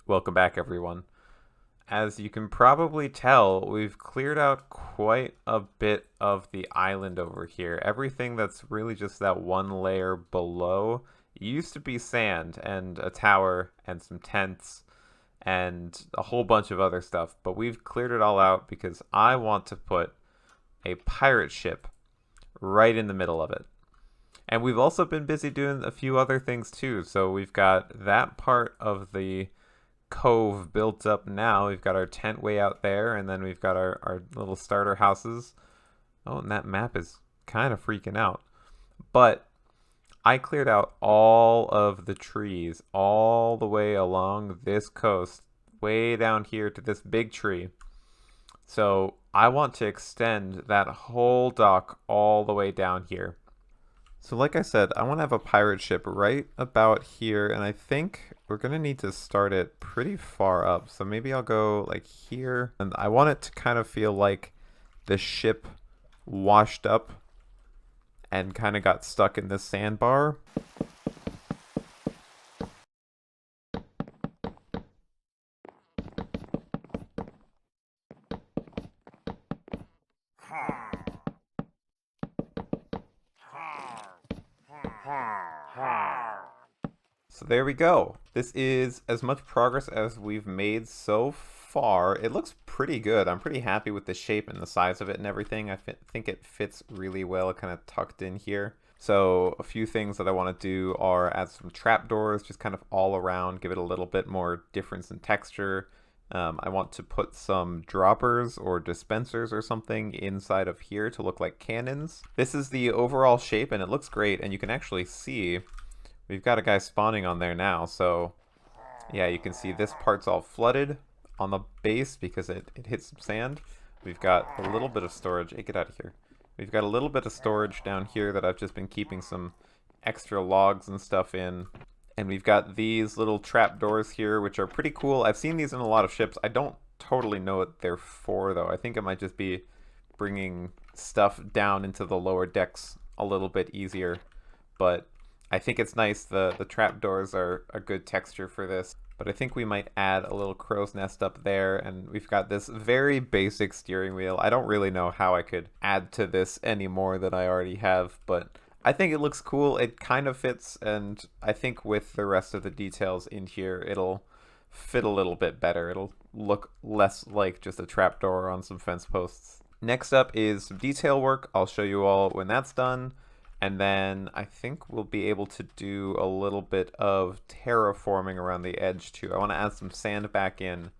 Welcome back, everyone. As you can probably tell, we've cleared out quite a bit of the island over here. Everything that's really just that one layer below used to be sand and a tower and some tents and a whole bunch of other stuff, but we've cleared it all out because I want to put a pirate ship right in the middle of it. And we've also been busy doing a few other things too. So we've got that part of the cove built up now. We've got our tent way out there, and then we've got our little starter houses. Oh, and that map is kind of freaking out. But I cleared out all of the trees all the way along this coast, way down here to this big tree. So I want to extend that whole dock all the way down here. So like I said, I want to have a pirate ship right about here, and I think we're going to need to start it pretty far up. So maybe I'll go like here, and I want it to kind of feel like the ship washed up and kind of got stuck in this sandbar. So there we go. This is as much progress as we've made so far. It looks pretty good. I'm pretty happy with the shape and the size of it and everything. I think it fits really well, kind of tucked in here. So a few things that I want to do are add some trapdoors, just kind of all around, give it a little bit more difference in texture. I want to put some droppers or dispensers or something inside of here to look like cannons. This is the overall shape, and it looks great, and you can actually see we've got a guy spawning on there now. So yeah, you can see this part's all flooded on the base because it hit some sand. We've got a little bit of storage. Hey, get out of here. We've got a little bit of storage down here that I've just been keeping some extra logs and stuff in. And we've got these little trap doors here, which are pretty cool. I've seen these in a lot of ships. I don't totally know what they're for, though. I think it might just be bringing stuff down into the lower decks a little bit easier. But I think it's nice. The trap doors are a good texture for this. But I think we might add a little crow's nest up there. And we've got this very basic steering wheel. I don't really know how I could add to this any more than I already have, but I think it looks cool. It kind of fits, and I think with the rest of the details in here, it'll fit a little bit better. It'll look less like just a trapdoor on some fence posts. Next up is some detail work. I'll show you all when that's done. And then I think we'll be able to do a little bit of terraforming around the edge too. I want to add some sand back in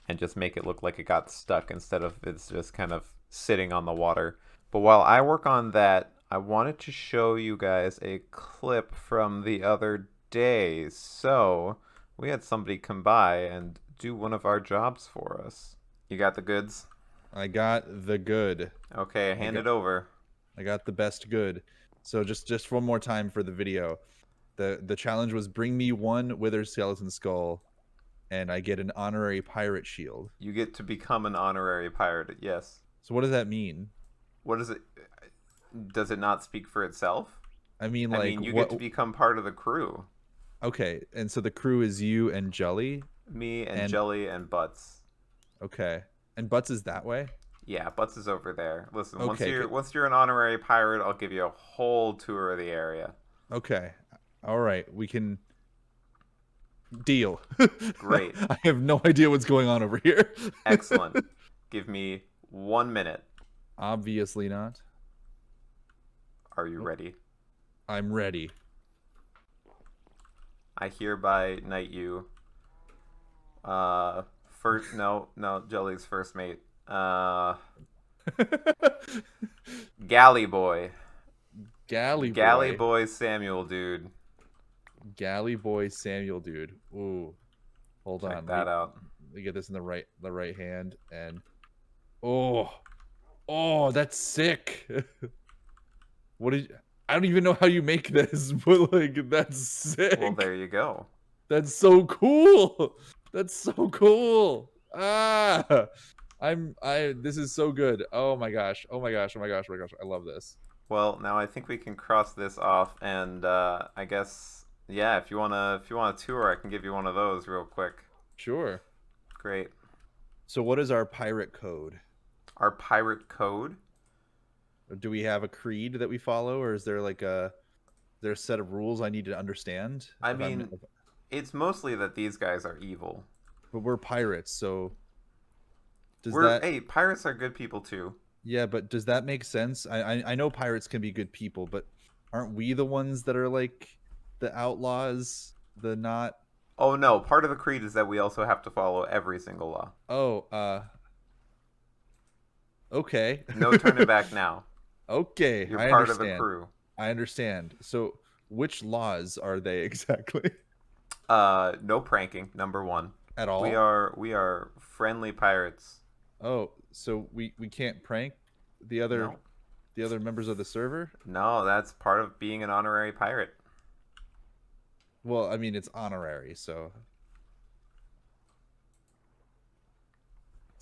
and just make it look like it got stuck instead of it's just kind of sitting on the water. But while I work on that, I wanted to show you guys a clip from the other day. So we had somebody come by and do one of our jobs for us. You got the goods? I got the good. Okay, hand it over. I got the best good. So just one more time for the video. The challenge was bring me one withered skeleton skull, and I get an honorary pirate shield. You get to become an honorary pirate, yes. So what does that mean? What is it? Does it not speak for itself? I mean, you get to become part of the crew. Okay, and so the crew is you and Jelly? Me and Jelly and Butts. Okay. And Butts is that way? Yeah, Butts is over there. Listen, Okay, once you're an honorary pirate, I'll give you a whole tour of the area. Okay. All right, we can deal. Great. I have no idea what's going on over here. Excellent. Give me 1 minute. Obviously not. Are you ready? I'm ready. I hereby knight you. Jelly's first mate. Galley boy. Galley boy samueldude. Galley boy samueldude. Ooh. Hold on. Check that out. Let me get this in the right hand, and oh, that's sick. I don't even know how you make this, but like that's sick. Well, there you go. That's so cool. That's so cool. This is so good. Oh my gosh. I love this. Well, now I think we can cross this off, and I guess Yeah, if you want a tour, I can give you one of those real quick. Sure. Great. So what is our pirate code? Our pirate code. Or do we have a creed that we follow, or is there like a set of rules I need to understand? I If I'm, mean, it's mostly that these guys are evil. but we're pirates, so does We're that? hey, pirates are good people too. Yeah, but does that make sense? I know pirates can be good people, but aren't we the ones that are like the outlaws? The not. Oh no, part of the creed is that we also have to follow every single law. Oh, okay. No turning back now. Okay, You're I part of the understand. crew. I understand. So, which laws are they exactly? No pranking, number one. At We all? are friendly pirates. Oh, so we can't prank the No. other members of the server? No, that's part of being an honorary pirate. Well, I mean it's honorary, so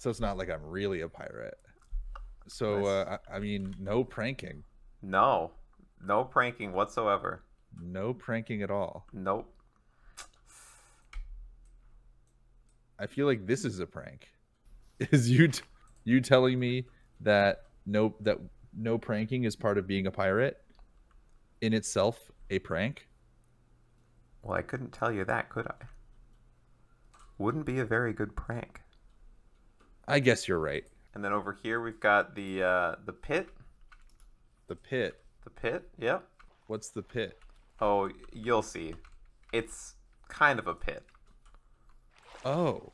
it's not like I'm really a pirate. So Nice. I mean no pranking. No. No pranking whatsoever. No pranking at all. Nope. I feel like this is a prank. Is you telling me that no pranking is part of being a pirate in itself a prank? Well, I couldn't tell you that, could I? Wouldn't be a very good prank. I guess you're right. And then over here we've got the pit. The pit. The pit. Yep. What's the pit? Oh, you'll see. It's kind of a pit. Oh,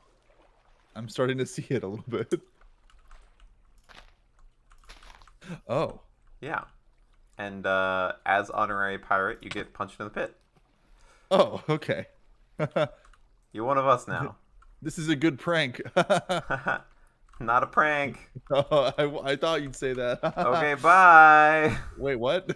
I'm starting to see it a little bit. Oh, Yeah. And as honorary pirate, you get punched in the pit. oh, okay. You're one of us now. This is a good prank. Not a prank. Oh, I thought you'd say that. Okay, bye. Wait, what?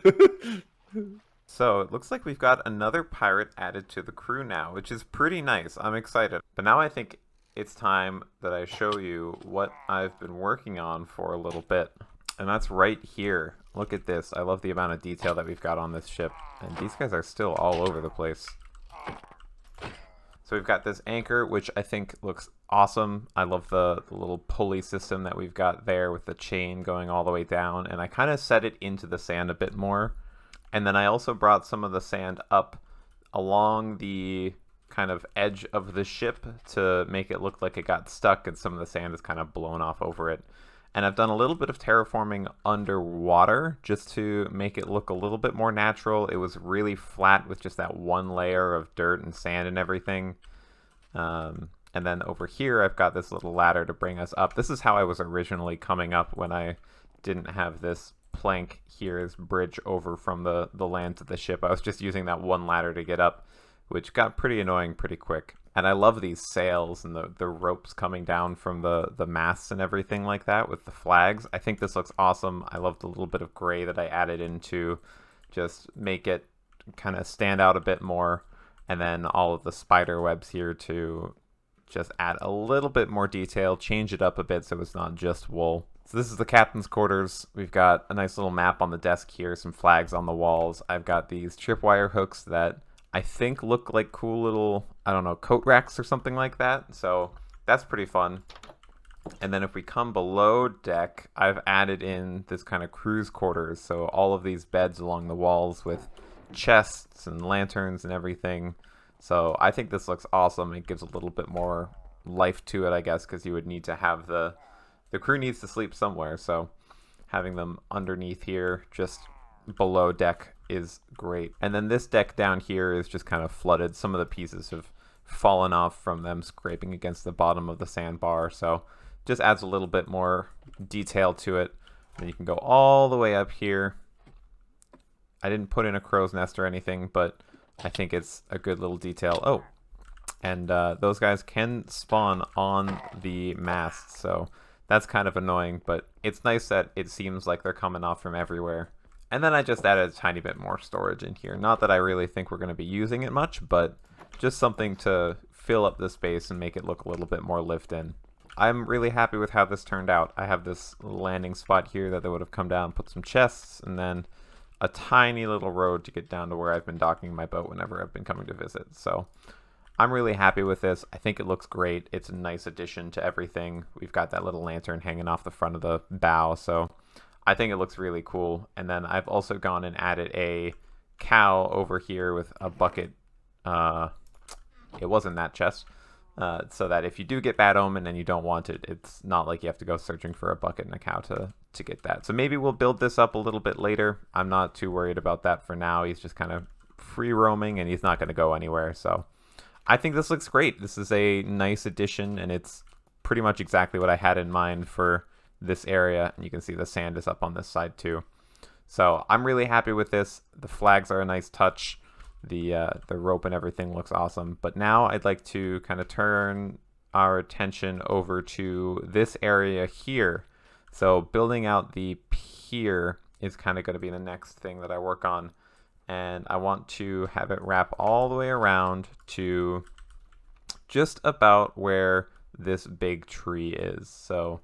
So it looks like we've got another pirate added to the crew now, which is pretty nice. I'm excited. But now I think it's time that I show you what I've been working on for a little bit. And that's right here. Look at this. I love the amount of detail that we've got on this ship. And these guys are still all over the place. So we've got this anchor, which I think looks awesome. I love the little pulley system that we've got there with the chain going all the way down. And I kind of set it into the sand a bit more. And then I also brought some of the sand up along the kind of edge of the ship to make it look like it got stuck and some of the sand is kind of blown off over it. And I've done a little bit of terraforming underwater just to make it look a little bit more natural. It was really flat with just that one layer of dirt and sand and everything. And then over here, I've got this little ladder to bring us up. This is how I was originally coming up when I didn't have this plank here as bridge over from the land to the ship. I was just using that one ladder to get up, which got pretty annoying pretty quick. And I love these sails and the ropes coming down from the masts and everything like that with the flags. I think this looks awesome. I love the little bit of gray that I added in to just make it kind of stand out a bit more. And then all of the spider webs here to just add a little bit more detail, change it up a bit so it's not just wool. So this is the captain's quarters. We've got a nice little map on the desk here, some flags on the walls. I've got these tripwire hooks that I think look like cool little, I don't know, coat racks or something like that. So that's pretty fun. And then if we come below deck, I've added in this kind of crew's quarters. So all of these beds along the walls with chests and lanterns and everything. So I think this looks awesome. It gives a little bit more life to it, I guess, because you would need to have the crew needs to sleep somewhere. So having them underneath here, just below deck, is great. And then this deck down here is just kind of flooded. Some of the pieces have fallen off from them scraping against the bottom of the sandbar. So just adds a little bit more detail to it. And you can go all the way up here. I didn't put in a crow's nest or anything, but I think it's a good little detail. Oh, and those guys can spawn on the mast, so that's kind of annoying, but it's nice that it seems like they're coming off from everywhere. And then I just added a tiny bit more storage in here. Not that I really think we're going to be using it much, but just something to fill up the space and make it look a little bit more lived in. I'm really happy with how this turned out. I have this landing spot here that they would have come down, put some chests, and then a tiny little road to get down to where I've been docking my boat whenever I've been coming to visit. So I'm really happy with this. I think it looks great. It's a nice addition to everything. We've got that little lantern hanging off the front of the bow, so I think it looks really cool. And then I've also gone and added a cow over here with a bucket. It wasn't that chest. So that if you do get bad omen and you don't want it, it's not like you have to go searching for a bucket and a cow to get that. So maybe we'll build this up a little bit later. I'm not too worried about that for now. He's just kind of free roaming and he's not going to go anywhere. So I think this looks great. This is a nice addition, and it's pretty much exactly what I had in mind for this area. And you can see the sand is up on this side too. So I'm really happy with this. The flags are a nice touch. The rope and everything looks awesome. But now I'd like to kind of turn our attention over to this area here. So building out the pier is kind of going to be the next thing that I work on. And I want to have it wrap all the way around to just about where this big tree is. So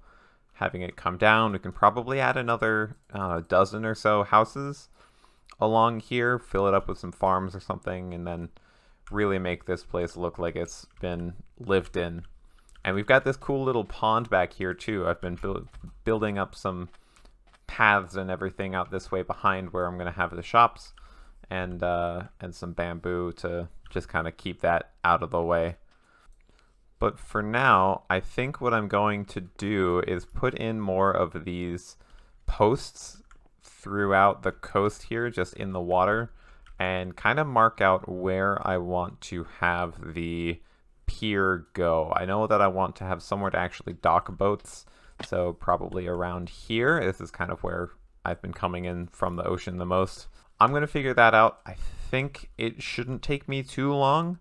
having it come down, we can probably add another dozen or so houses along here, fill it up with some farms or something, and then really make this place look like it's been lived in. And we've got this cool little pond back here too. I've been building up some paths and everything out this way behind where I'm going to have the shops, and some bamboo to just kind of keep that out of the way. But for now, I think what I'm going to do is put in more of these posts throughout the coast here, just in the water, and kind of mark out where I want to have the pier go. I know that I want to have somewhere to actually dock boats, so probably around here. This is kind of where I've been coming in from the ocean the most. I'm going to figure that out. I think it shouldn't take me too long,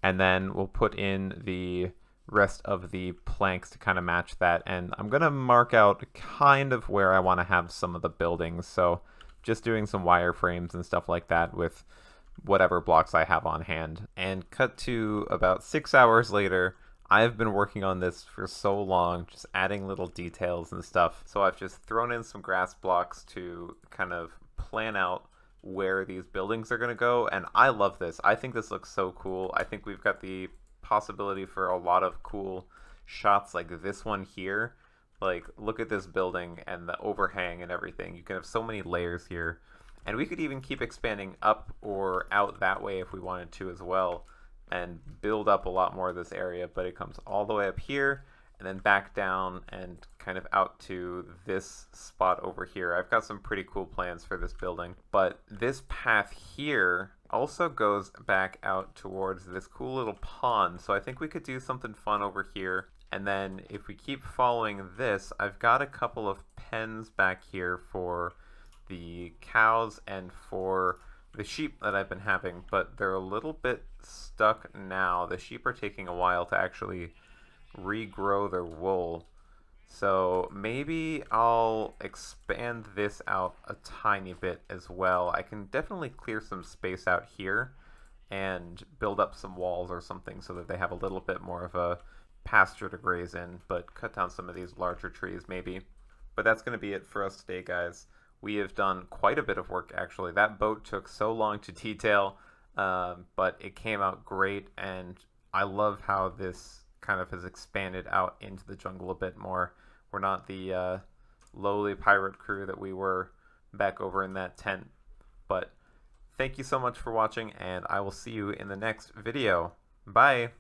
and then we'll put in the rest of the planks to kind of match that. And I'm going to mark out kind of where I want to have some of the buildings. So just doing some wireframes and stuff like that with whatever blocks I have on hand. And cut to about 6 hours later. I've been working on this for so long, just adding little details and stuff. So I've just thrown in some grass blocks to kind of plan out where these buildings are going to go. And I love this. I think this looks so cool. I think we've got the possibility for a lot of cool shots like this one here. Like, look at this building and the overhang and everything. You can have so many layers here. And we could even keep expanding up or out that way if we wanted to as well, and build up a lot more of this area. But it comes all the way up here and then back down and kind of out to this spot over here. I've got some pretty cool plans for this building. But this path here also goes back out towards this cool little pond. So I think we could do something fun over here. And then if we keep following this, I've got a couple of pens back here for the cows and for the sheep that I've been having, but they're a little bit stuck now. The sheep are taking a while to actually regrow their wool. So maybe I'll expand this out a tiny bit as well. I can definitely clear some space out here and build up some walls or something so that they have a little bit more of a pasture to graze in, but cut down some of these larger trees maybe. But that's going to be it for us today, guys. We have done quite a bit of work, actually. That boat took so long to detail, but it came out great, and I love how this kind of has expanded out into the jungle a bit more. We're not the lowly pirate crew that we were back over in that tent. But thank you so much for watching, and I will see you in the next video. Bye!